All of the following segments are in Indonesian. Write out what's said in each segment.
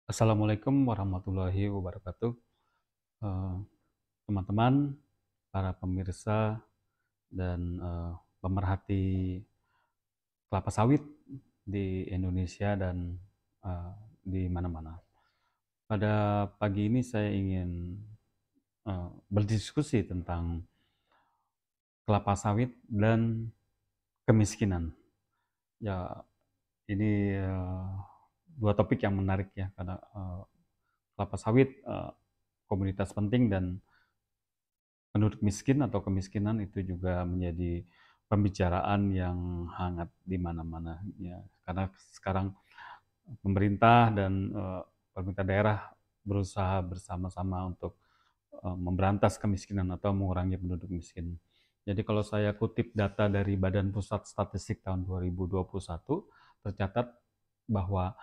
Assalamualaikum warahmatullahi wabarakatuh. Eh, Teman-teman, para pemirsa dan pemerhati kelapa sawit di Indonesia dan eh, di mana-mana. Pada pagi ini saya ingin berdiskusi tentang kelapa sawit dan kemiskinan. Ya, ini dua topik yang menarik ya, karena kelapa sawit komoditas penting dan penduduk miskin atau kemiskinan itu juga menjadi pembicaraan yang hangat di mana-mana ya. Karena sekarang pemerintah dan pemerintah daerah berusaha bersama-sama untuk memberantas kemiskinan atau mengurangi penduduk miskin. Jadi kalau saya kutip data dari Badan Pusat Statistik tahun 2021, tercatat bahwa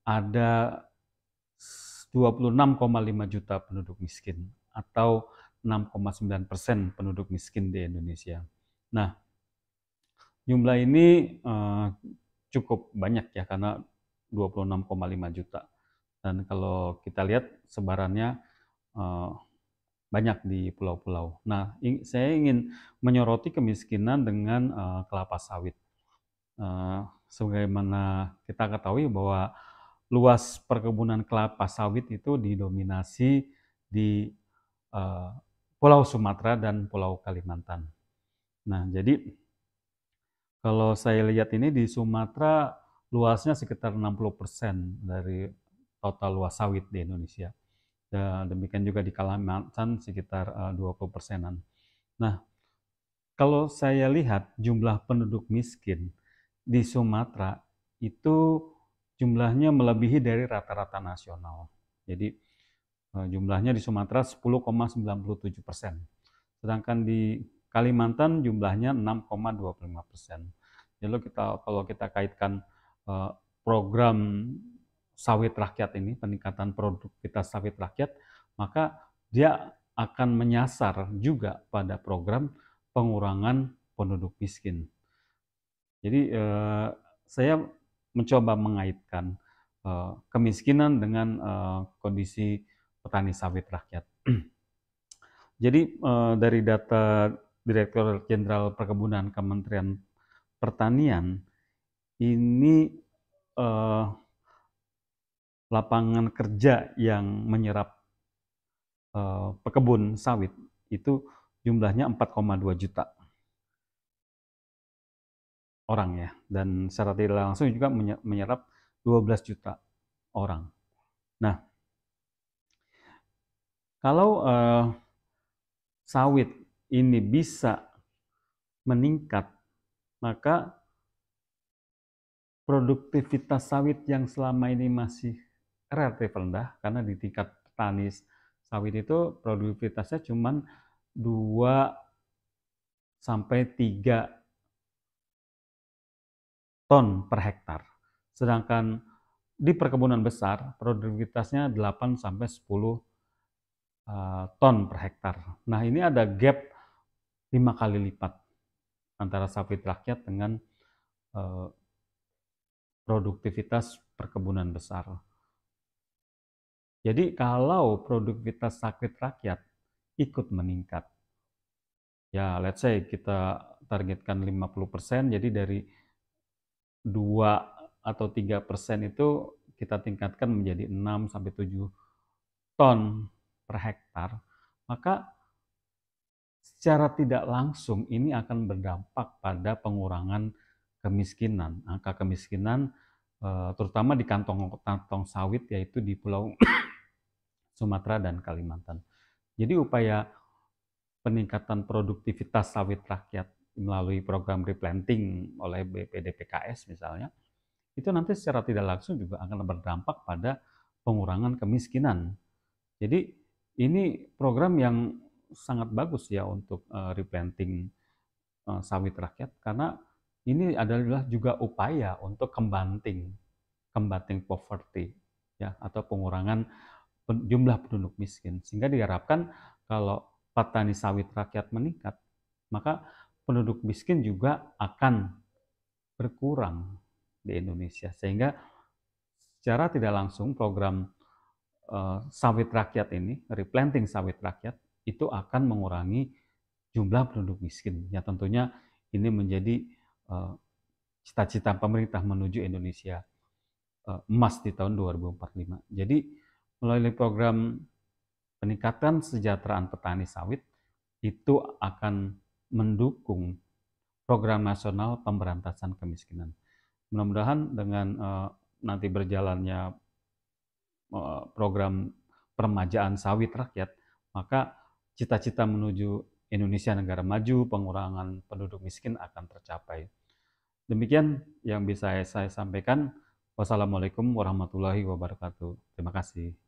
ada 26,5 juta penduduk miskin atau 6,9% penduduk miskin di Indonesia. Nah, jumlah ini cukup banyak ya karena 26,5 juta. Dan kalau kita lihat sebarannya eh, banyak di pulau-pulau. Nah, saya ingin menyoroti kemiskinan dengan kelapa sawit. Sebagaimana kita ketahui bahwa luas perkebunan kelapa sawit itu didominasi di uh, Pulau Sumatera dan Pulau Kalimantan. Nah, jadi kalau saya lihat ini di Sumatera luasnya sekitar 60% dari total luas sawit di Indonesia. Dan demikian juga di Kalimantan sekitar 20%-an. Nah, kalau saya lihat jumlah penduduk miskin di Sumatera itu jumlahnya melebihi dari rata-rata nasional. Jadi jumlahnya di Sumatera 10,97%. Sedangkan di Kalimantan jumlahnya 6,25%. Jadi kalau kita kaitkan program sawit rakyat ini, peningkatan produktivitas sawit rakyat, maka dia akan menyasar juga pada program pengurangan penduduk miskin. Jadi saya mencoba mengaitkan kemiskinan dengan kondisi petani sawit rakyat. Jadi dari data Direktur Jenderal Perkebunan Kementerian Pertanian, ini lapangan kerja yang menyerap pekebun sawit itu jumlahnya 4,2 juta orang ya, dan secara tidak langsung juga menyerap 12 juta orang. Nah, kalau sawit ini bisa meningkat, maka produktivitas sawit yang selama ini masih relatif rendah, karena di tingkat petani sawit itu produktivitasnya cuma 2 sampai 3 ton per hektar. Sedangkan di perkebunan besar produktivitasnya 8 sampai 10 ton per hektar. Nah, ini ada gap 5 kali lipat antara sawit rakyat dengan produktivitas perkebunan besar. Jadi kalau produktivitas sawit rakyat ikut meningkat, ya let's say kita targetkan 50%, jadi dari 2 atau 3% itu kita tingkatkan menjadi 6 sampai 7 ton per hektar, maka secara tidak langsung ini akan berdampak pada pengurangan kemiskinan, angka kemiskinan terutama di kantong-kantong sawit, yaitu di Pulau Sumatera dan Kalimantan. Jadi upaya peningkatan produktivitas sawit rakyat melalui program replanting oleh BPDPKS misalnya, itu nanti secara tidak langsung juga akan berdampak pada pengurangan kemiskinan. Jadi ini program yang sangat bagus ya untuk replanting sawit rakyat, karena ini adalah juga upaya untuk combating poverty ya, atau pengurangan jumlah penduduk miskin, sehingga diharapkan kalau petani sawit rakyat meningkat, maka penduduk miskin juga akan berkurang di Indonesia, sehingga secara tidak langsung program sawit rakyat ini, replanting sawit rakyat, itu akan mengurangi jumlah penduduk miskin. Ya tentunya ini menjadi cita-cita pemerintah menuju Indonesia emas di tahun 2045. Jadi melalui program peningkatan kesejahteraan petani sawit itu akan mendukung program nasional pemberantasan kemiskinan. Mudah-mudahan dengan nanti berjalannya program peremajaan sawit rakyat, maka cita-cita menuju Indonesia negara maju, pengurangan penduduk miskin akan tercapai. Demikian yang bisa saya sampaikan. Wassalamualaikum warahmatullahi wabarakatuh. Terima kasih.